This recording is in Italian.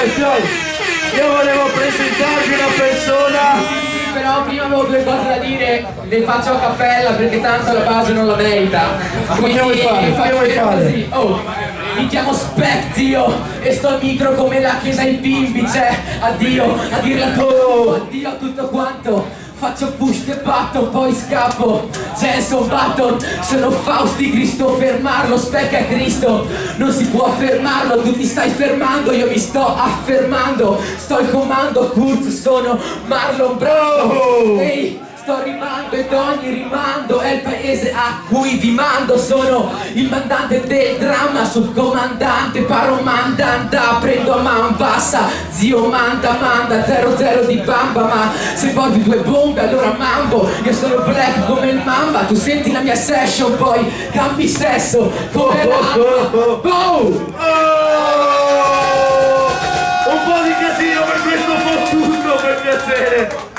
Io volevo presentarvi una persona. Però prima avevo due cose da dire, le faccio a cappella perché tanto la base non la merita. Che vuoi fare? Che vuoi fare? Così. Oh, mi chiamo Spectio e sto al micro come la chiesa in Pimbice. Addio, a dirla tutto, addio a tutto quanto. Faccio push the button, poi scappo. Jenson Button, sono Fausti Cristo. Fermarlo, specca Cristo. Non si può fermarlo, tu ti stai fermando. Io mi sto affermando. Sto al comando, Kurz, sono Marlon Brando. Ehi, sto rimando ed ogni rimando è il paese a cui vi mando. Sono il mandante del dramma, subcomandante, paro mandanta. Prendo a man bassa, zio manda 00 di bamba. Ma se porti due bombe allora mambo. Io sono black come il mamba. Tu senti la mia session, poi cambi sesso come Un po' di casino per questo fottuto, per piacere.